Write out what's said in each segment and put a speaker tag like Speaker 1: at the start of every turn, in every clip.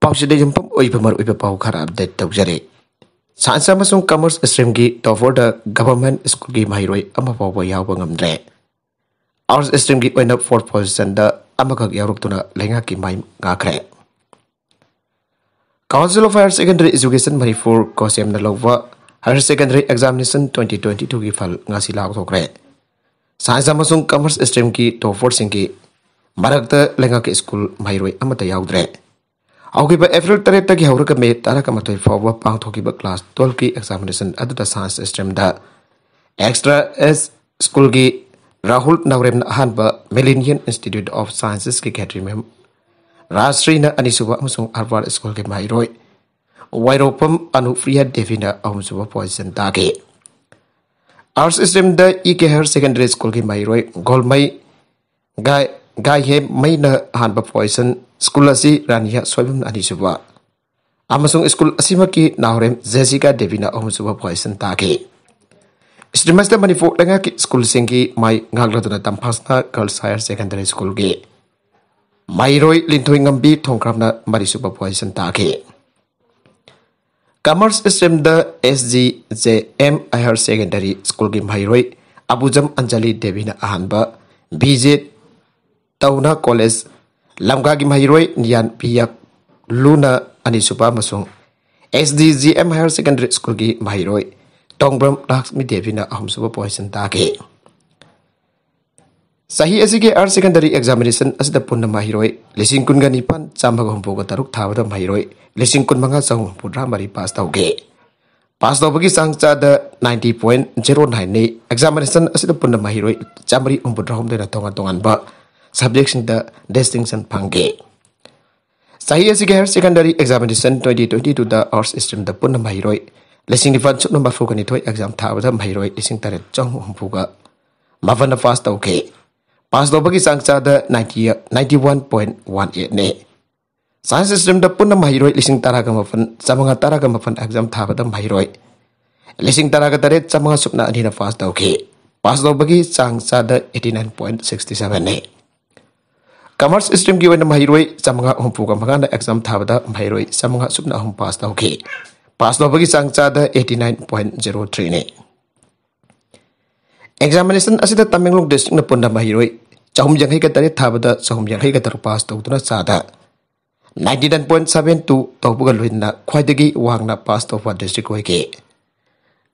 Speaker 1: पाउसिदे युम्पम ओइबमर ओइब पाउ खरा अपडेट तौजरे साइंस अमसुंग कॉमर्स स्ट्रीम की टॉपर द गवर्नमेंट स्कूल की माहिरोई अमा फाउबा यावबा ngamdre आर्ट्स स्ट्रीम की ओइना 4th पोजीशन द अमखक यारुक्तुना लेंगा की माइ गाखरे council of higher secondary education Manipur कोसेम न लौवा हायर सेकेंडरी एग्जामिनेशन 2022 की फल ngasi लाउथोक्रे साइंस अमसुंग कॉमर्स स्ट्रीम की टॉपर सिंग की मरकत लेंगा की स्कूल माहिरोई अमता याउद्रे आउगिबा एप्रिल 3 तक हौरक मे 13 फाउबा पांगथोकिबा क्लास 12 की एग्जामिनेशन अदुदा साइंस स्ट्रीम दा एक्स्ट्रा एस स्कूल की राहुल नवरेम अहानबा मिलेनियम इंस्टीट्यूट ऑफ साइंसेस की कैटरी में राष्ट्रीय न अनिसुबा अमसुंग हार्वर्ड स्कूल के माहिरोय वाइरोपम अनुप्रिया देवीना अमसुबा पोजीशन तागे आर्ट्स स्ट्रीम दा इके हायर सेकेंडरी स्कूल की माहिरोय गोलमई गाय हे मैना हानबा पोजीशन स्कूल असी रानिया सोइबम अनिसुबा अमसुंग स्कूल असीमा की नावरेम जेसिका देवीना अमसुबा पोजीशन तागे स्ट्रीमस मणिपुर लेंगा की स्कूल सिंगी माइ गागलदुना तंफासना गर्ल्स हायर सेकेंडरी स्कूल के माइरोय लिंथोइंगम्बी थोंख्रामना मरिसुबा पोजीशन तागे कॉमर्स स्ट्रीम द SGJM हायर सेकेंडरी स्कूल की माइरोय अबुजम अंजलि देवीना अहानबा बीजे तौना कॉलेज लमगा की माहिरोय नियान पियक लूना अनिसुबा मसुंग SDGM हायर सेकेंडरी स्कूल की माहिरोय टोंगब्रम लक्ष्मी देवीना अहमसुबा पोजीशन तागे सही असी के हायर सेकेंडरी एग्जामिनेशन असिदा पुन्ना माहिरोय लिसिंग कुनगा निपान चामगा हुंपुगा तरुक थावदा माहिरोय लिसिंग कुनमंगा चाहु पुद्रा मरी पास तौगे पास तौबगी सांगचा द 90.09 ने एग्जामिनेशन असिदा पुन्ना माहिरोय चामरी हुंपुद्रा हमदेना तोंगा तोंगानबा सब्जेक्ट द डिस्टिंक्शन फंगे सही असी के हायर सेकेंडरी एग्जामिनेशन 2022 द आर्ट्स स्ट्रीम द पुन्ना माहिरोय लिसिंग निफान सुन नंबर फुगनी थोय एग्जाम थाबदा माहिरोय लिसिंग तरे चंग हुंपुगा माफन पास तौगे पास तौबगी सांगचा द 91.18 ने साइंस स्ट्रीम द पुन्ना माहिरोय लिसिंग तारागा मफन चमंगा तारागा मफन एग्जाम थाबदा माहिरोय लिसिंग तारागा तरे चमंगा सुपना अनिना पास तौगे पास तौबगी सांगचा द 89.67 ने कॉमर्स स्ट्रीम की वजह माहिरोय चमंगा हुंपुगा मगाना एग्जाम थाबदा माहिरोय चमंगा सुपना हुं पास तौगे पास तौबगी सांगचा द 89.03 ने एग्जामिनेशन असिदा तमेंगलोंग डिस्ट्रिक्ट न पुन्ना माहिरोय चहुम जंगै का तरे थाबदा चहुम जंगै का तरु पास तौदुना चादा 99.72 तौबगा लोइना ख्वाइदगी वांगना पास तौबा डिस्ट्रिक्ट होइगे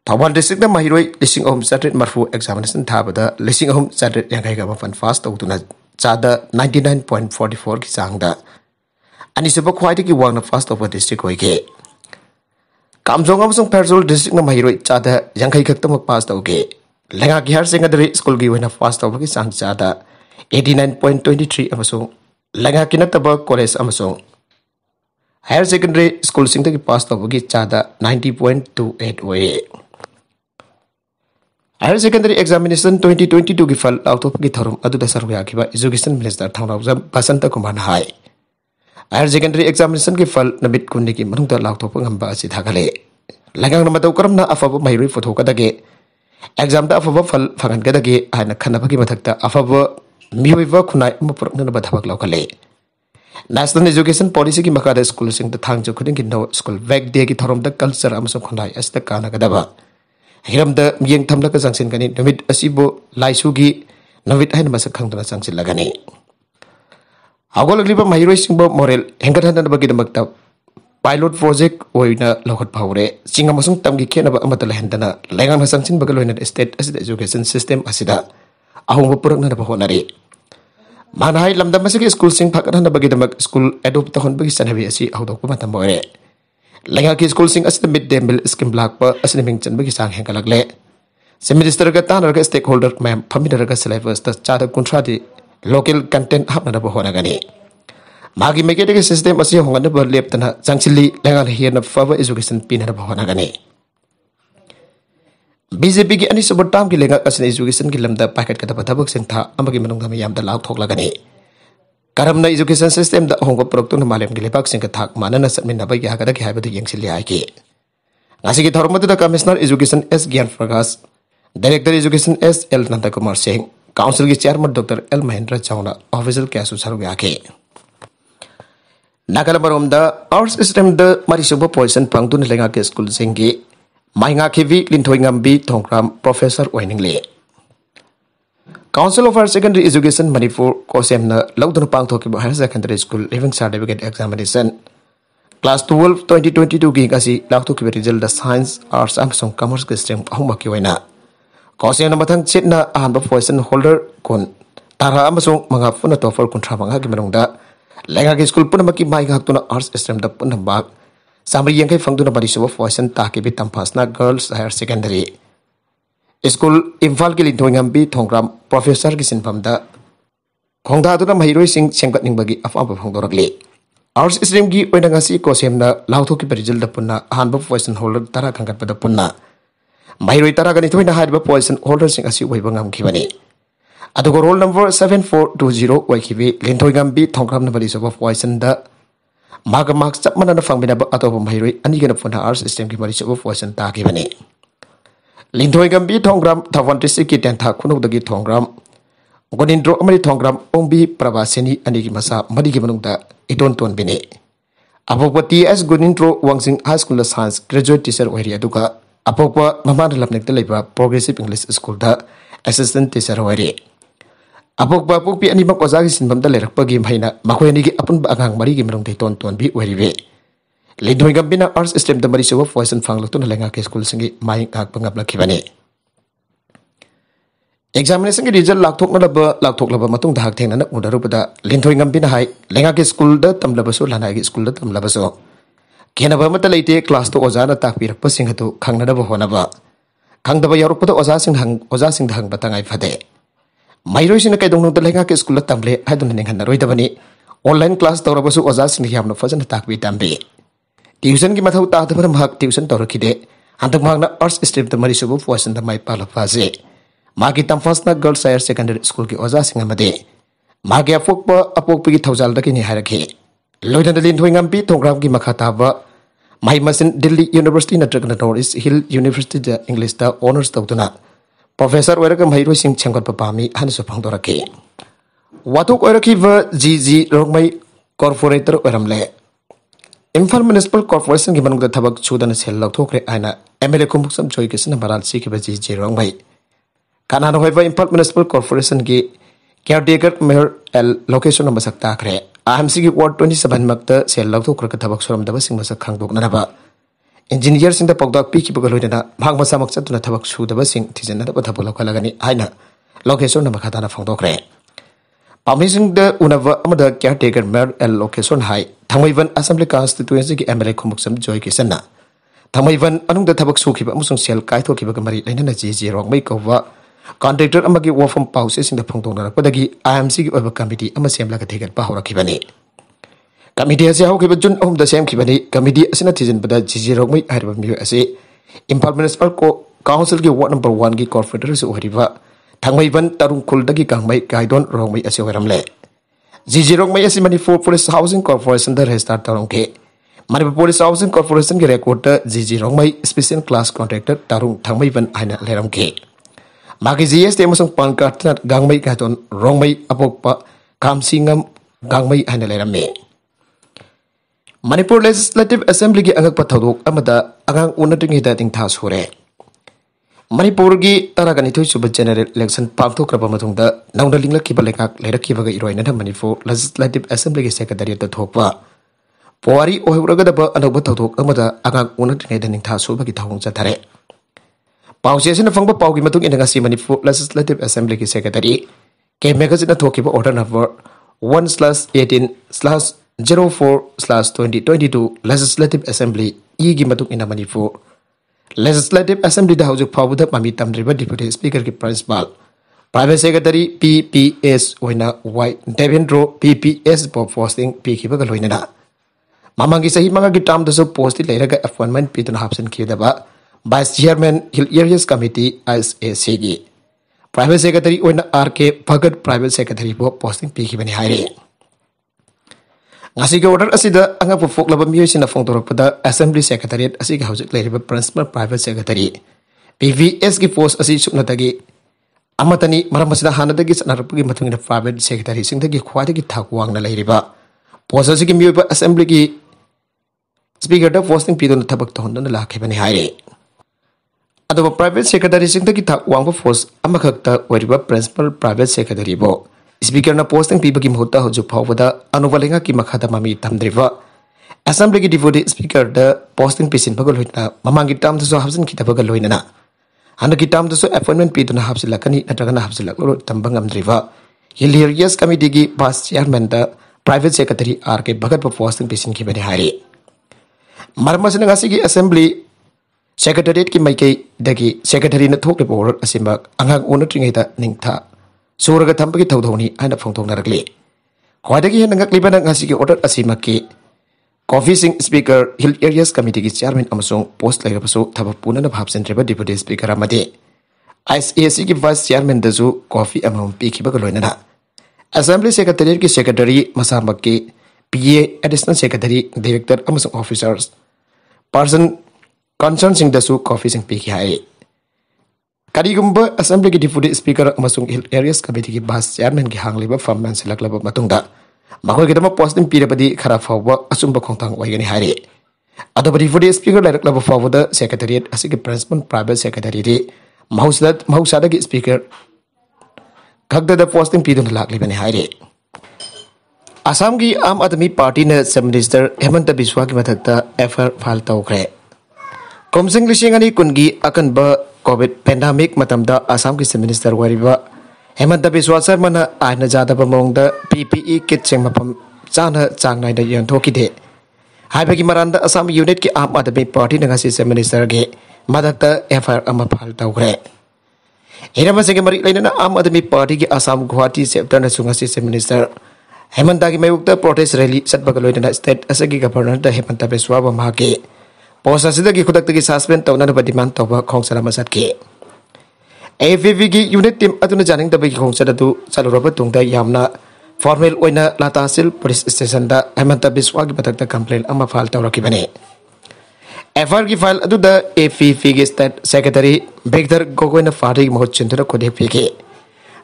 Speaker 1: थौबाल डिस्ट्रिक्ट न माहिरोय लिसिंग अहम चाट्रेट मरफु एग्जामिनेशन थाबदा लिसिंग अहम चाट्रेट यंगै का मफन पास तौदुना चादा 99.44 की चांगदा अनिसुबा ख्वाइदगी वांगना पास तौबा डिस्ट्रिक्ट होइगे कामजोंग अमसुंग फेरजोल डिस्ट्रिक्ट न माहिरोय चादा यंगै खक्तमक पास तौगे लेंगा की हायर सेकेंडरी स्कूल की वना पास तौबगी चांग चादा 89.23 अमसुंग लेंगा की नतबा कॉलेज अमसुंग हायर सेकेंडरी स्कूल सिंग की पास तौबगी चादा 90.28 ओए हायर सेकेंडरी एग्जामिनेशन 2022 की फल आउटोपगी थरुम अदुदा सरव याखिबा एजुकेशन मिनिस्टर थांगरावजम बसंत कुमार हाय हायर सेकेंडरी एग्जामिनेशन की फल नमित कुन्नी की मनुंगदा लाउथोप ngamba asi thagale lagang na mataw karamna afaba mairoi photokadage exam दा अफबा फल फंगनगदगे हाना खनबगी मथक्ता अफबा मिहोइबा खुनाय अमा पुरकनना बथबक लौखले नेशनल एजुकेशन पॉलिसी की मकादा स्कूल सिंग द थांग जोखुदिंग की नो स्कूल वेक डे की थरोम द कल्चर अमसो खुनाय अस्ता कानगदबा हिरम द मियंग थमलक जंगसिन गनी नमित असिबो लाइसुगी नवित हाइन मसक खंगदना जंगसिन लगनी हागोलग्लिबा माहिरोइ सिंबो मोरेल हेंगथनना बगी दमक्ता पायलट प्रोजेक्ट ओइना लौखट फावरे चिंग अमसुंग तमगी खेनबा अमत लहंदना लेंगांग संगसिन बगल लोइना स्टेट असिदा एजुकेशन सिस्टम असिदा अहोंग पुरकना बहोनरे मानहाय लमदम मसिक स्कूल सिंग फकनना बगी दमक स्कूल एडॉप्ट तहन बगी सनबी असि अहोदोक मतम बोरे लेंगा की स्कूल सिंग असिदा mid day meal scheme block प असिदा मिंगचन बगी सांग हेंगलगले से मिनिस्टर का तानरगा स्टेक होल्डर मैम फमिनरगा सिलेबस त चादा कुंट्रादि लोकल कंटेंट हापना बहोनगनी मागी मेकेटिक सिस्टम असी होंगन ब लेपतना चांगसिली लेंगा हियन फव एजुकेशन पिनर बहोनगनी बीजेपी की अनि सब टाम की लेंगा असन एजुकेशन की लमदा पैकेट कदा थबक सिंग था अमगी मनोंग में याम द लाउ थोकलगनी करमना एजुकेशन सिस्टम द होंग प्रोडक्ट न मालेम की लेपाक सिंग थाक मानना समिन नबय या कदा की हाबद यंगसिली आके ngasi की थरमत द commissioner education S Gyan Prakash director education S L Nanda Kumar Singh council की चेयरमैन डॉक्टर एल महेंद्र चौना ऑफिशियल कैसु सरव याके Nakala maromda our system the marisuba poison pangtun lenga ke school singi mainga khivi lintoi ngambi thongkram professor oiningli. Council of Higher Secondary Education Manipur kosemna laudun pangthoki higher secondary school living certificate examination class 12 2022 gi kasi laktoki result the science arts amsong commerce ke stream ahuma ki waina kosemna mathang chitna ahamba poison holder kun tara amsong mga funa toffer kuntra mga gi manungda lenga ke school puna maki mai gak tuna arts stream da puna bag samri yang kai fangduna bari suba poison ta ke bitam pasna girls higher secondary school imphal ki lintoi ngambi thongkram professor ki sinpamda khongda tuna mahiroi sing sengkat ning bagi afam phongdorakli arts stream gi oina ngasi kosemna lautho ki result da punna hanba poison holder tara khangkat pada punna mahiroi tara gani thoina haiba poison holder sing asi oiba ngam khibani adugo roll number 7420 waikhibi lintoi ngambi thongkram na bari suba poison da maga marks chap manana fangbina ba atoba mahiroi ani gana punna arts stream ki bari suba poison ta khibani Lintoi gambi thonggram Thawan district ki tentha khunuk dagi thonggram Gonindro amari thonggram ombi prabaseni ani ki masa madi ki manungda idon ton bine Apopati as Gonindro Wangsing High School Science graduate teacher oiri aduka apokwa mamana lapnek te leiba progressive English school da assistant teacher oiri apokwa pokpi ani mak oza ki sinbam da lerak pagi maina makhoi ani ki apun ba angang mari ki manung ton ton bi oiri be Lintoi gambina arts stream da mari suba poison fanglutun lenga ke school singi mai ngak pangap lakhibani examination ki result lakthok laba matung da hak thengna na udarupada lintoi gambina hai lenga ke school da tamlaba so lana ke school da tamlaba so kena ba mata leite class to oza na takpir pasing hatu khangna da hona ba khangda ba yaruk pada oza sing hang batangai phade mairoi sing kai dong da lenga ke school da tamle haidun ning han roi da bani online class tawra basu oza sing yamna fajana takbi tambe Tuition ki mathau ta thapar mahak tuition tawrakide hantak mahakna arts stream da mari subu poison da mai pala phaje magi tamfasna girls higher secondary school ki oza singa made magi apokpa ki thaujal da ki ni harakhe loidan da lin ngampi thongram ki makhata ba mai masin Delhi University natragna North Hill University da English da honors tawtuna professor oiraga mairo sing changkat papami hansu phangdorakhe watuk oirakhi va GG rongmai corporator oramle Imphal Municipal Corporation ki manung da thabak chudana sel lauthokre aina MLA kumbuksam choi kisna maral sikhi baji jirong bai kana no hoiba Imphal Municipal Corporation ki caretaker mayor L location number sakta khre AMC ki ward 27 makta sel lauthokre ka thabak soram da basing masak khangdok na ba engineer sing da pokdak pi ki bagaloi na bhang masa maksat tuna thabak su da basing thijen da thabak lokhalagani aina location number khata na phangdokre Pamising the Unava Amada caretaker mayor L location high Thamaivan Assembly Constituency ki MLA Kumbuksam Joy Kisana Thamaivan anung the Tabak Suki Musung Sel Kaito Kibakamari Lena Gigi Rong Makeover Contractor Amagi War from Pauses in the Pongtona Padagi IMC over committee Amasem like a ticket Pahora Kibani Committee has a Hokibajun the same Kibani Committee as an artisan but Gigi Rong Make Hide of USA Impal Municipal Council ki Ward number 1 ki Corporator Riva Thamaivan Tarung Kuldagi Kangmai Gaidon Rongmai Asiwaramle Gigi Rongmai Asi Manipur Police Housing Corporation the restart Tarungke Manipur Police Housing Corporation ki recorder Gigi Rongmai special class contractor Tarung Thamaivan Aina Leramke Magi GS Temasung Pankart Gangmai Gaidon Rongmai Apokpa Kamsingam Gangmai Aina Lerame Manipur Legislative Assembly ki angak pathodok amada angang unating hidating thasure Manipur gi taragani thoi suba general election pangthok raba mathungda naungda lingla ki balengak lerak ki baga iroina na Manipur Legislative Assembly ki secretary ta thokpa Puari ohuraga da ba anok thok amada agak unat ngai daning tha suba ki thawung cha thare Pausiasin fangba paugi matung inanga si Manipur Legislative Assembly ki secretary ke magazine thokiba order number 1/18/04/2022 Legislative Assembly e gi matung ina Manipur Legislative Assembly da haujuk phabuda pami tamdriba Deputy Speaker ki Principal Private Secretary PPS oina Y Devendro PPS for posting P ki baga loina na Mamangi sahi manga ki tam daso post leiraga appointment pitun hapsen ki daba Vice Chairman Hill Areas Committee SAC gi Private Secretary oina RK Bhagat Private Secretary bo posting P ki bani haire Ngasi ke order asida anga pufok laba miyo sina fongtorok pada Assembly Secretariat asika haujik leiriba Principal Private Secretary PVS ki post asi suknatagi amatani maram masida hanadagi sanarapagi matungina Private Secretary singdagi khwadagi thak wangna leiriba post असि की मियोइबा assembly की speaker the posting पीदोन थबक तोहन लाखेबने हाइरे अदब private secretary Singh की थाक वांग post अमखक्ता ओरिबा principal private secretary बो speaker न posting पीबा की मुहूर्त हजु फावदा अनुबलेंगा की मखादा ममी तमद्रिबा असेंबली की डिप्यूटी स्पीकर द पोस्टिंग पिसिन बगल होइना ममांगी टाम दसो हाबसन की तबगल होइना हन की टाम दसो अपॉइंटमेंट पीदुना हाबसिलकनी नत्रगना हाबसिलकलो तंबंगमद्रिबा हिलियरियस कमिटी की vice chairman the private secretary are के भगत पोस्टिंग पिसिन की बने हारे मरमसन ngasi की असेंबली सेक्रेटरीट की माइकई दगी सेक्रेटरी न थोक रिपोर्ट असिमा अंगांग ओनट्रिंगैदा निंगथा सूरग थंबगी थौधौनी आइना फोंथोंनरगले ख्वादगी हेन ngakliba ngasi की ऑर्डर असिमा की कॉफी सिंह स्पीकर हिल एरियास कमिटी की चेयरमैन अमसों पोस्ट लेरबसु थबक पुनना भाबसेंट्रेबा डिप्यूटी स्पीकर अमदे आईएसएसी की वाइस चेयरमैन दसु कॉफी अमम पीखिबग लोइनना असेंबली सेक्रेटरीट की सेक्रेटरी मसामक की पीए एडिशनल सेक्रेटरी डायरेक्टर अमसों ऑफिसर्स पर्सन कंसर्न सिंह दसु कॉफी सिंह पीखि हाय करीगुंबा असेंबली की डिप्यूटी स्पीकर अमसों हिल एरियास कमिटी की वाइस चेयरमैन की हांगलिबा फॉर्मन सिलकलब मतुंगा मखोइगदम पोस्टिंग पीरबदी खरा फावबा असुंबा खोंतांग ओइगनि हारे अदब डिप्यूटी स्पीकर लाइरकलब फावदा सेक्रेटरीट असि की प्रिंसिपल प्राइवेट सेक्रेटरी रे महौसादा की स्पीकर खगदा पोस्टिंग पीदुन लाकलिबनि हारे असम की आम आदमी पार्टी ने चीफ मिनिस्टर हेमंत बिस्वा की मथकता एफआईआर फाइल तौखरे कोमसिंग लिसिंग अनि कुनगी अकनबा कोविड पेंडेमिक मतमदा असम की चीफ मिनिस्टर वरिबा हेमंत बिस्वा शर्मा आइन जादब मोंग पीपीई किट सिंह मफम चाना चांग नाइदा यंथोकिदे हाइबगी मरांदा असम यूनिट की आम आदमी पार्टी नगासी चीफ मिनिस्टर के मदकता एफआईआर अमा फाइल तौखरे हिरमसिंग मरी लेना आम आदमी पार्टी की असम गुवाहाटी चैप्टर न सुंगासी चीफ मिनिस्टर हेमंत की मयुक्त प्रोटेस्ट रैली चटबग लोइना स्टेट असगी गवर्नर हेमंत बिस्वा के पोस्ट असिदगी खुदक्तगी सस्पेंड तौनब डिमांड तौबा खोंगसला मसटके एफीवी की यूनिट टीम अदुना जानिंगदबगी खोंगसद अदु चलुरब तुंगदा यामना फॉर्मल ओइना लातासिल पुलिस स्टेशन दा हेमंत बिस्वा की मथकता कंप्लेंट अमा फाइल तौरकिबने एफआईआर की फाइल अदुदा एफीवी की स्टेट सेक्रेटरी बेगदर गोगोइना फारी महत चिंतुना खुदे पीके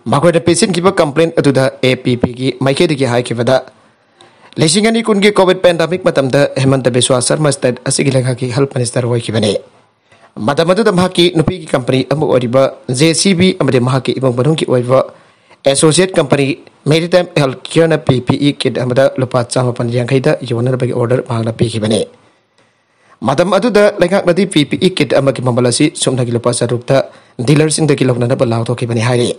Speaker 1: मखोइना पेसिन किबा कंप्लेंट अदुदा एपीपी की माइकेदगी हाइकिबदा लेसिंगनी कुनगे कोविड पेंडेमिक मतमदा हेमंत बिस्वा शर्मा स्टेट असगी लेखा की हेल्थ मिनिस्टर होइकिबने मतमदुदा महकी नुपी की कंपनी अमु ओरिबा जेसीबी अमदे महकी इबंग बनुंग की ओइबा associate company maritime health care न पीपीई किट अमदा लुपा 550 योनरबगी ऑर्डर मांगना पीखिबने मतम अदुदा लेखाक नदी पीपीई किट अमकी ममलसी सुमनगी लुपा 4 डीलरसिंग दगी लौनना बलाउथोकिबने हाइरे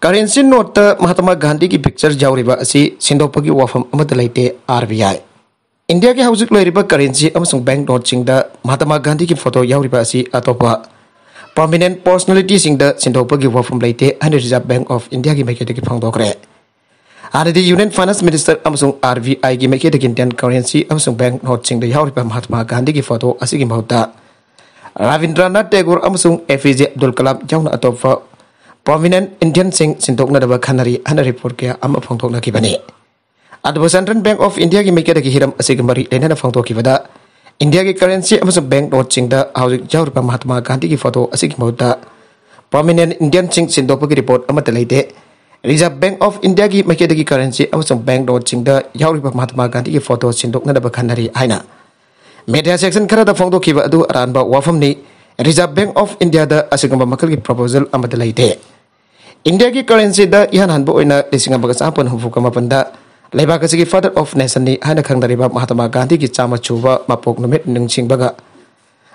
Speaker 1: करेंसी नोट महात्मा गांधी की पिक्चर जाऊरीबा असि सिंदोपगी वाफम अमद लेते आरबीआई इंडिया के हाउसिक लोइरिबा करेंसी अमसुंग बैंक नोट सिंग द महात्मा गांधी की फोटो याऊरीबा असि अतोपा प्रोमिनेंट पर्सनालिटी सिंग द सिंदोपगी वाफम लेते हन रिजर्व बैंक ऑफ इंडिया की मेकेट की फंगदोखरे आरदी यूनियन फाइनेंस मिनिस्टर अमसुंग आरबीआई की मेकेट की इंडियन करेंसी अमसुंग बैंक नोट सिंग द याऊरीबा महात्मा गांधी की फोटो असि की महत्ता रविंद्रनाथ टैगोर अमसुंग एपीजे अब्दुल कलाम याउना अतोपा प्रोमिनेंट इंडियन सिंह सिंदोकनदबा खनरी हन रिपोर्ट के अम फोंथोकनकिबने अदब सेंट्रल बैंक ऑफ इंडिया की मेकेदगी हिरम असिग मरी लेना फोंथोकिबदा इंडिया की करेंसी अमसुंग बैंक नोट सिंह द हाउसिक जाऊरबा महात्मा गांधी की फोटो असिग महत्ता प्रोमिनेंट इंडियन सिंह सिंदोपगी रिपोर्ट अमत लेते रिजर्व बैंक ऑफ इंडिया की मेकेदगी करेंसी अमसुंग बैंक नोट सिंह द याऊरबा महात्मा गांधी की फोटो सिंदोकनदबा खनरी हाइना मीडिया सेक्शन खरदा फोंथोकिबा अदु अरानबा वाफमनी रिजर्व बैंक ऑफ इंडिया द असिगंबा मखल की प्रपोजल अमत लेते इंडिया की करेंसी द इहान हनबो ओइना लिसिंग अमगा चापन हुफुका मपनदा लेबाक की फादर ऑफ नेशन नि हाना खंगदरिबा महात्मा गांधी की चामा छुबा मपोक नुमित निंगसिंगबगा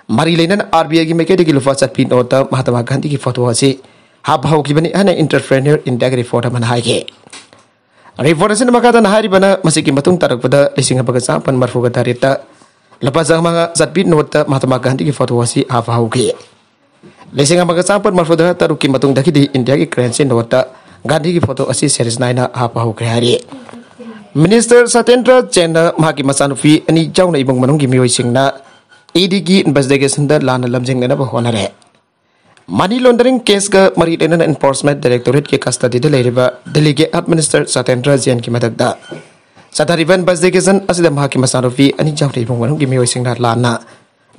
Speaker 1: मरी लेनन आरबीआई की मेकेट की लुफा चटपी नोट महात्मा गांधी की फोटो असी हाब हाउकिबनी हाना एंटरप्रेन्योर इंडिया की रिपोर्ट मन हाइके रिपोर्ट असिन मकादा हारिबना मसी की मतुंग तरकबदा लिसिंग अमगा चापन मरफुगा तारिता लुपा जंगमा चटपी नोट महात्मा गांधी की फोटो असी हाब हाउके लेसिंग अमगा चापन मरफुदा तरुक की मतुंग दखिदी इंडिया की करेंसी नोट गांधी की फोटो असी सीरीज 9 हाब हाउके हारि मिनिस्टर सत्येंद्र जैन माकी मचानुफी अनि जाउना इबंग मनुंग की मियोइसिंगना ईडी की इन्वेस्टिगेशन द लाना लमजेंगना होनरे मनी लॉन्ड्रिंग केस का मरी लेना एनफोर्समेंट डायरेक्टोरेट के कस्टडी दे लेरिबा दिल्ली के मिनिस्टर सत्येंद्र जैन की मदकदा सतारिबा इन्वेस्टिगेशन असिदा माकी मचानुफी अनि जाउना इबंग मनुंग की मियोइसिंगना लाना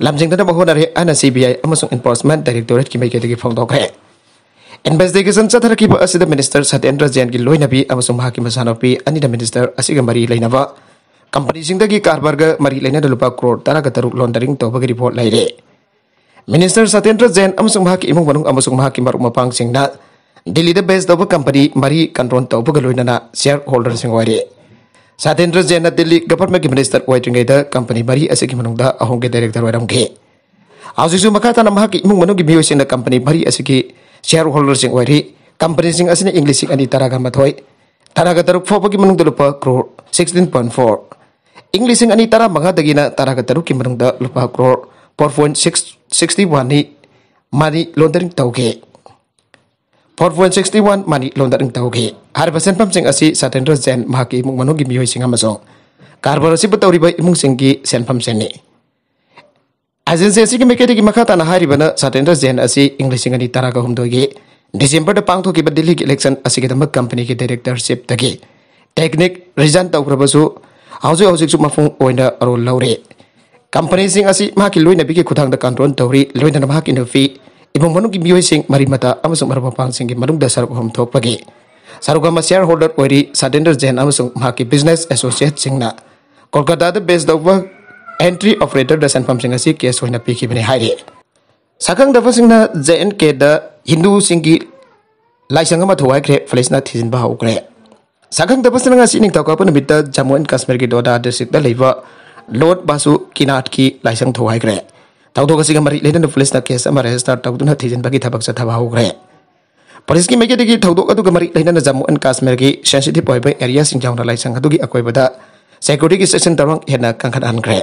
Speaker 1: लमजेंगना होनरे अना सीबीआई अमसुंग एनफोर्समेंट डायरेक्टोरेट की मेकेदगी फोंदोखरे Investigation chatharakiba asida Minister Satyendra Jain ki loinabi amasung mahaki masanopi anida Minister asiga mari lainaba company singdagi karbarga mari lainada lupa crore taraga taruk laundering tawbagi report laire. Minister Satyendra Jain amasung mahaki imong manung amasung mahaki maruk mapang singna Delhi the base tawba company mari control tawbaga loinana shareholder singwari. Satyendra Jain Delhi government minister oitringaida company mari asigi manungda ahongge director waramge. Ausisu makata na mahaki imong manung gi miyosina company mari asigi shareholder sing wari company sing asina English sing ani taraga mathoi taraga taruk phobagi manung lupa crore 16.4 English sing ani tara manga dagina taraga taruk ki manung da lupa crore 4.661 ni money laundering tauge 4.61 money laundering tauge har percent pam sing asi Satyendra Jain mahaki imong manung gi miyoi sing amasong karbar si batawri ba imong sing gi sen pam sen ni agency asigi mekedi ki makata na hari bana Satyendra Jain asi English ngani taraga humdogi December da pangtho ki Delhi ki election asigi da company ki directorship tagi technique resign tawkrabasu hauju su mafung oina role laure company sing asi maki loina biki khudang da control tawri loina na maki no fi imong manu ki miyoi sing mari mata amasung marba pang sing ki manung da saruk hom thokpagi sarugama shareholder ori Satyendra Jain amasung maki business associate singna Kolkata da based over entry operator da sanfam sing asi case hoina piki bani haire sakang da fasingna JNK da Hindu singi laisang ma thowai kre flesna thijin ba hokre sakang da fasingna asi ning tawka pan bitta Jammu and Kashmir ki Doda district da leiba Lord Basu Kinat ki laisang thowai kre tawdo ka singa mari ledan flesna case ama register tawduna thijin bagi thabak sa thaba hokre police ki mege digi tawdo adu ka mari ledan Jammu and Kashmir ki sensitive oi ba area sing jawna laisang adu gi akoi bada security ki section tarang hena kangkhan an kre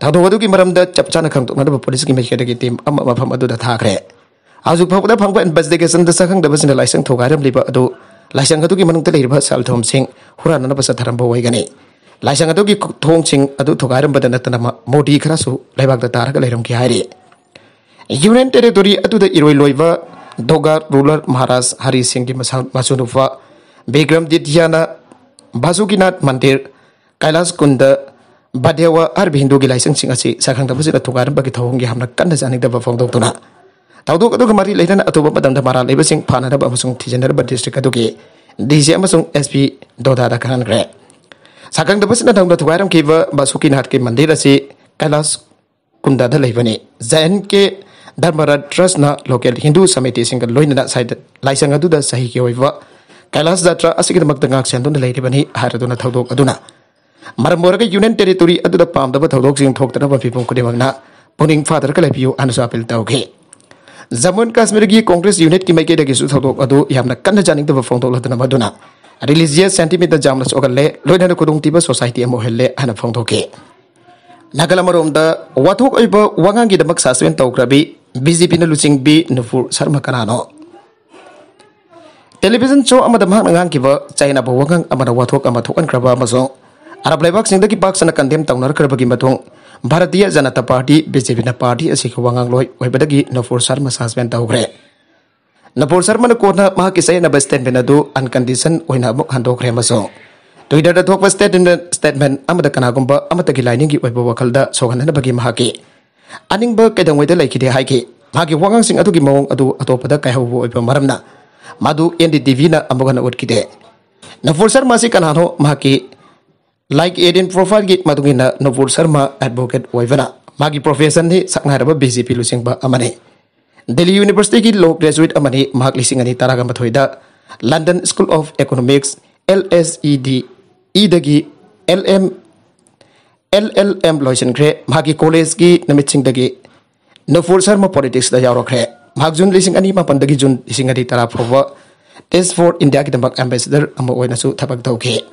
Speaker 1: Tado wadu ki maram da chapchana khang to ngada police ki mekhe ki team amma mafam adu da thakre azuk phok da phangba investigation da sakhang da basina laisang thogaram liba adu laisang adu ki manung te leirba sal thom sing hurana na basa tharam boi gani laisang adu ki thong sing adu thogaram badana tana modi khara su leibak da tar ga leiram ki hairi union territory adu da iroi loiba doga ruler Maharaj Hari Singh ki masunufa Bikram Dityana Basukinath Mandir Kailas Kunda Badewa arbi Hindu ki laisang sing asi sakhang da basina thogaram bagi thong gi hamna kan da janik da bafong dok tuna tawdo adu ka mari leidana atuba badam da mara leiba sing phana da basung thijenar ba district adu ki DJ amasung SP Doda da kan gre sakang da basina dang da thogaram ki ba Basukinath ki mandir asi Kailas Kunda da leibani Jain ke Dharmaraj Trust na local Hindu Samiti sing loina da side laisang adu da sahi ki oiwa Kailas Jatra asigi da magda ngak sendon da leiribani haraduna thawdok aduna Maramboraga Union Territory adu da pam da ba thawdok sing thokta ba pipong kudimagna puning father ka lepiu anu apel tawge Jammu and Kashmir gi Congress unit ki maike da gi su thawdok adu yamna kan janing da ba phongdok ladana maduna religious sentiment da jamna sogalle loina da kudung tiba society amo helle ana phongdoke Nagalamarom da wathok oiba wangang gi da mak saswen tawkrabi BJP na luching bi Nupur Sharma kanano television show amada mak ngang ki ba China ba wangang amada wathok ama thokan kraba maso Arab Leibak sing dagi pak sana kandem tangnar karbagi matong Bharatiya Janata Party BJP na party asi khwangang loi oibadagi Nupur Sharma suspend tawgre Nupur Sharma na kona ma kisai na statement benadu uncondition oina muk handokre maso Twitter da thokwa statement amada kanagumba amata gi lining gi oiba wakalda sogan na bagi mahaki aning ba kedang weda laikide haiki magi wangang sing adu gi mawong adu atopada kai hawu oiba maramna madu NDTV na amogana utkide Nupur Sharma si kanano mahaki Like Eden profile git madungina Nupur Sharma advocate oivana magi profession ni saknaraba BJP lusing ba amane Delhi University ki law graduate amane mahak lising ani taraga mathoida London School of Economics LSED dagi LLM loisin kre magi college ki namitsing dagi Nupur Sharma politics da yarokre mahak jun lising ani mapan dagi jun lising ani tara prowa test for India ki tambak ambassador amo oina su thabak dauke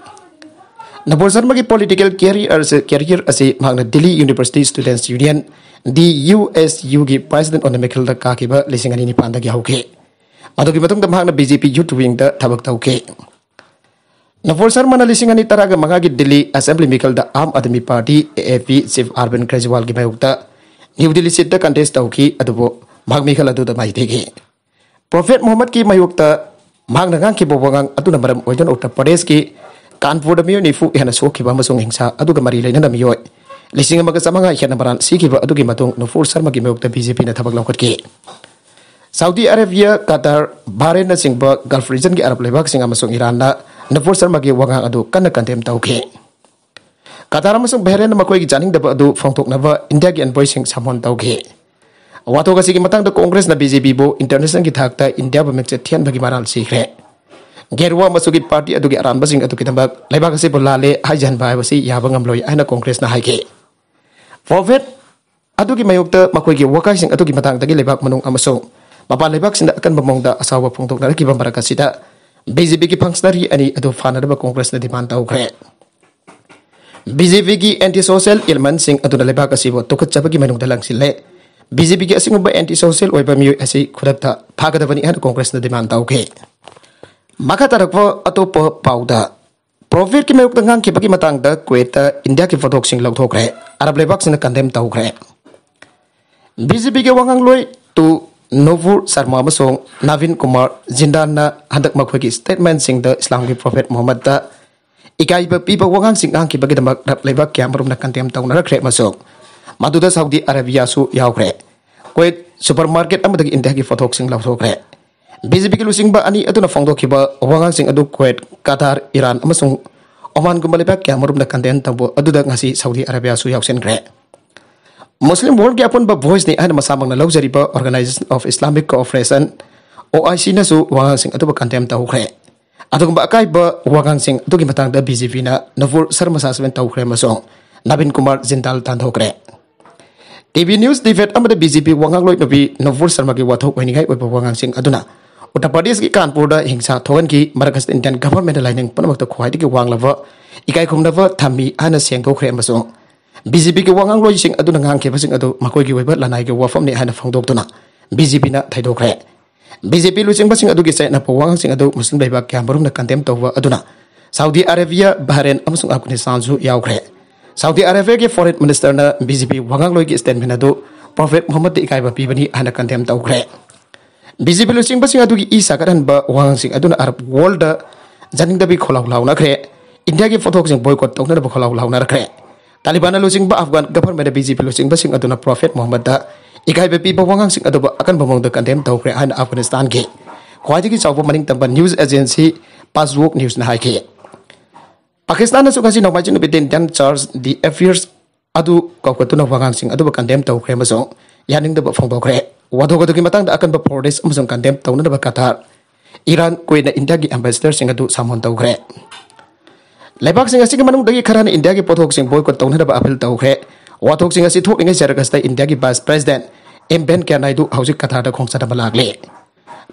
Speaker 1: Nupur Sharma ki political career asi magna Delhi University Students Union DUSU ki president on the Michael da ka ki ba lising ani ni panda gi hauke madu ki matung da magna BJP youth wing da thabak tauke Nupur Sharma na lising ani taraga manga gi Delhi Assembly Michael da Aam Admi Party AAP Chief Arvind Kejriwal gi mayukta New Delhi seat da contest tauki adubo mag Michael adu da mai degi Prophet Muhammad ki mayukta magna ngang ki bobangang atu na maram oijon Uttar Pradesh ki Kanpur da miyo nifu ihana soki ba masung hingsa adu ga mari leina na miyo lising amaga samanga ihana maran siki ba adu gi matung Nupur Sharma gi mayukta BJP na thabak lawkat ki Saudi Arabia, Qatar, Bahrain na singba Gulf region ki Arab lebak sing amasung Iran na Navur Sharma gi wangang adu kana kandem tauke. Qatar amasung Bahrain na makoi gi janing daba adu fongtok nava India gi envoy sing samon tauke. Wato kasi ki matang da Congress na BJP bo international ki thakta India ba mekche thian bagi maral sikre. Gerwa masugit party adu gi aran basing adu kitambak lebak kasi bolale hajan ba basi yabangam loi ana Congress na haike. Forward adu gi mayokta makoi gi wakai sing adu gi matang dagi lebak manung amasung Mapa lebak sinda akan bemongda asawa pungtok nara ki bambarakat sida BJP ki functionary ani adu fana ba Congress na demand tau kre. BJP ki anti-social element sing adu na lebak asibo tokat chapa ki manung dalang sile. BJP ki asing ba anti-social oiba miyo asi khudakta phagada bani ana Congress na demand tau ke. Maka tarakwa atopa pauda Profit ki mayok tangang ki bagi matang da Kuwait India ki fotok sing lau thokre. Arab lebak sing kandem tau kre. BJP ki wangang loi tu Navur Sharma amasung Navin Kumar Jindan na handak makhoi ki statement sing the Islam ki Prophet Muhammad da ikai ba pipa wangang sing ang ki bagi damak rap lebak ki amarum na kantem tau na kre masuk maduda Saudi Arabia su yaw kre Kuwait supermarket amadagi India ki fotok sing lau kre BJP ki lusing ba ani adu na fongdo ki ba wangang sing adu Kuwait Qatar Iran amasung Oman gumalebak ki amarum na kantem tau adu da ngasi Saudi Arabia su yaw sen kre Muslim world ki apun ba voice ni ana masamang na lawjari ba Organization of Islamic Cooperation OIC na su wangang sing atu ba kantem tau kre atu ba kai ba wangang sing atu ki matang da BJP na Navur Sharma sasben tau kre masong Navin Kumar Jindal tan thok kre TV News Divet amada BJP wangang loi nobi Navur Sharma ki wathok wani gai ba wangang sing aduna Uttar Pradesh ki Kanpur da hingsa thogan ki Marakas Indian government lining panamak ta khwai ki wang lava ikai khumna ba thami ana seng ko kre masong BJP ki wangang loi sing adu nang ke basing adu makoi ki weba lanai ke wafam ni hana phangdok tuna BJP na thaidok re BJP lu sing basing adu ki sai na pawang sing adu muslim baiba kya marum na kantem tawwa aduna Saudi Arabia Bahrain amasung Afghanistan su yaw kre Saudi Arabia ki foreign minister na BJP wangang loi ki statement adu Prophet Muhammad ikai ba pibani hana kantem taw kre BJP lu sing basing adu ki isa kadan ba wangang sing adu na Arab world da janing da bi kholau lau na kre India ki photok sing boycott tong na ba kholau lau na kre Taliban losing ba Afghan government BJP losing ba sing aduna Prophet Muhammad da ikai be pi wangang sing adu ba akan bamong da kantem tau kre han Afghanistan ke khwai ki chawpa maning tamba news agency Paswok news na haike Pakistan na sukasi no majin biten dan charge the affairs adu kawkatuna wangang sing adu ba kantem tau kre masong yaning da ba phongbo kre wado ko ki matang da akan ba Fordes amasong kantem tau na ba Qatar Iran Kuwait na India ki ambassador sing adu samon tau kre Lebak sing asing manung dagi kharana India ki pothok sing boycott tong na ba apil tau kre wathok sing asi thok ingai jaragas ta India ki vice president M Venkaiah Naidu haujik Qatar da khongsa da balagle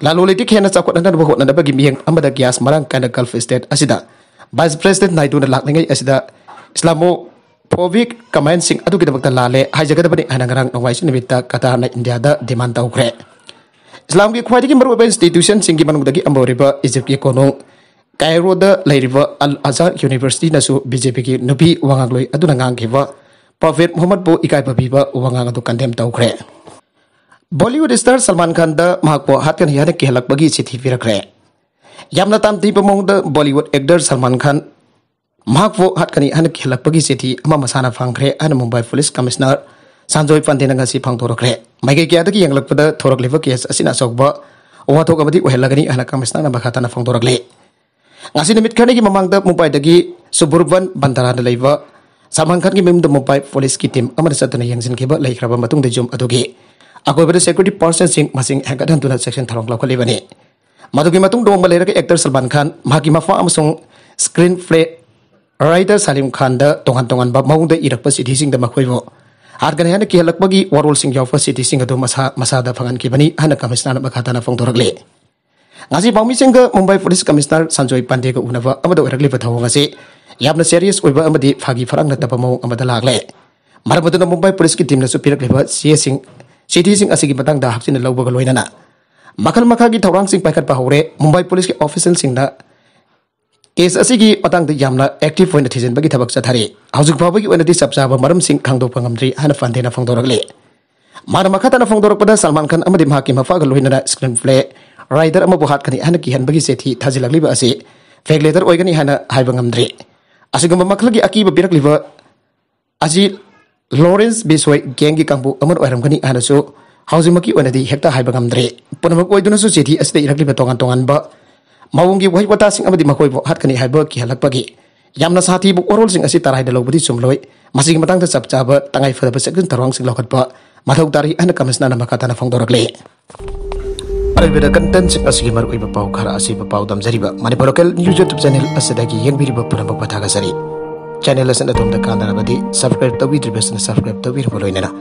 Speaker 1: lalu liti khena chakot na ba hot na ba gi miyang amada gyas marang kana Gulf state asida vice president Naidu na lakngai asida Islamophobic comment sing adu ki dabak ta lale hajaga da bani anangarang nongwai sin nibita Qatar na India da demand tau kre Islam ki khwai ki maru ba institution sing ki manung dagi amboriba Egypt ki konong Cairo da lairiba Al Azhar University na su BJP ki nubi wangang loi aduna ngang kiwa Prophet Muhammad bo ikai babiba wangang adu kandem tau kre Bollywood star Salman Khan da mahakpo hatkan hiyana ki halak bagi sithi virakre yamna tamti pamong da Bollywood actor Salman Khan mahakpo hatkan hiyana ki halak bagi sithi ama masana phangkre ana Mumbai Police Commissioner Sanjoy Pandey na ngasi phang thorakre maike kya da ki yanglak pada thorak liva kes asina sokba wathok amadi ohelagani ana commissioner na bakhata na phang thorakle ngasi nimit khani ki mamang da Mumbai dagi suburban bandara da leiba Salman Khan ki mem da Mumbai police ki team amar satana yangsin ke ba laikhraba matung de jom adogi akoi bada security person sing masing hagadan tuna section tharong law khali bani madugi matung dong malera ke actor Salman Khan maki mafa amasung screenplay writer Salim Khan da tongan ba maung da irak pa sithi sing da makhoi bo hargan hana ki halak bagi warol sing yaw fa sithi sing adu masa da phangan ki bani hana commissioner bakhata na phong thorakle ngasi pangmi singga Mumbai Police Commissioner Sanjoy Pandey ka unava amada oirakli bathaw ngasi yamna serious oiba amadi phagi farang na tapamo amada lagle marabaduna Mumbai Police ki team na su pirak leba sing city sing asigi batang da hapsin lawba loina na makal makha gi thawrang sing paikat pa hore Mumbai Police ki official sing na case asigi patang da yamna active point thijen bagi thabak chathari haujuk babu gi onadi sapsaba maram sing khangdo pangamdri hana fande na phangdorakle mar makhata na phangdorak pada Salman Khan amadi mahaki mafa ga loina na screenplay Rider ama buhat kani hana ki han bagi sethi thajilagli ba ase fake letter oigani hana haibangam dre asigama maklagi aki ba birakli ba aji Lawrence Bisway gengi kangbu amar oiram kani hana so ꯍꯧꯖꯤꯛꯃꯛꯀꯤ ꯑꯣꯏꯅꯗꯤ ꯍꯦꯛꯇ ꯍꯥꯏꯕ ꯉꯝꯗ꯭ꯔꯦ ꯄꯨꯝꯅꯃꯛ ꯑꯣꯏꯗꯨꯅꯁꯨ ꯆꯤꯊꯤ ꯑꯁꯤꯗ ꯏꯔꯛꯂꯤꯕ ꯇꯣꯉꯥꯟ ꯇꯣꯉꯥꯟꯕ ꯃꯑꯣꯡꯒꯤ ꯋꯥꯍꯩ ꯋꯥꯇꯥꯁꯤꯡ ꯑꯃꯗꯤ ꯃꯈꯣꯏꯕꯨ ꯍꯥꯠꯀꯅꯤ ꯍꯥꯏꯕ ꯀꯤꯍꯜꯂꯛꯄꯒꯤ ꯌꯥꯝꯅ ꯁꯥꯊꯤꯕ ꯋꯥꯔꯣꯜꯁꯤꯡ ꯑꯁꯤ ꯇꯔꯥꯏꯗ ꯂꯧꯕꯗꯤ ꯆꯨꯝꯂꯣꯏ ꯃꯁꯤꯒꯤ ꯃꯇꯥꯡꯗ ꯆꯞ ꯆꯥꯕ ꯇꯉꯥꯏꯐꯗꯕ ꯆꯦꯛꯁꯤꯟ ꯊꯧꯔꯥꯡꯁꯤꯡ ꯂꯧꯈꯠꯄ ꯃꯊꯧ ꯇꯥꯔꯤ ꯍꯥꯏꯅ ꯀꯃꯤꯁꯅꯔꯅ ꯃꯈꯥ ꯇꯥꯅ ꯐꯣꯡꯗꯣꯔꯛꯂꯤ ꯑꯔꯣꯏꯕꯗ ꯀꯟꯇꯦꯟꯁꯤꯡ ꯑꯁꯤꯒꯤ ꯃꯔꯨꯑꯣꯏꯕ ꯄꯥꯎ ꯈꯔ ꯑꯁꯤꯕ ꯄꯥꯎ ꯗꯝꯖꯔꯤꯕ Manipur local news YouTube channel ꯑꯁꯤꯗꯒꯤ ꯌꯦꯡꯕꯤꯔꯤꯕ ꯄꯨꯝꯅꯃꯛ ꯊꯥꯒꯠꯆꯔꯤ ꯆꯦꯅꯦꯜ ꯑꯁꯤꯅ ꯑꯗꯣꯝꯗ ꯀꯥꯟꯅꯔꯕꯗꯤ ꯁꯕꯁꯀ꯭ꯔꯥꯏꯕ ꯇꯧꯕꯤꯗ꯭ꯔꯤꯕꯁꯤꯅ ꯁꯕꯁꯀ꯭ꯔꯥꯏꯕ ꯇꯧꯕꯤꯔꯕ ꯂꯣꯏꯅꯅ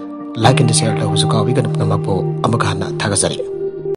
Speaker 1: ꯂꯥꯏꯛ ꯑꯦꯟ ꯁꯦꯌꯔ ꯇꯧꯕꯁꯨ ꯀꯥꯎꯕꯤꯒꯅꯨ ꯄꯨꯝꯅꯃꯛꯄꯨ ꯑꯃꯨꯛ ꯍꯟꯅ ꯊꯥꯒꯠꯆꯔꯤ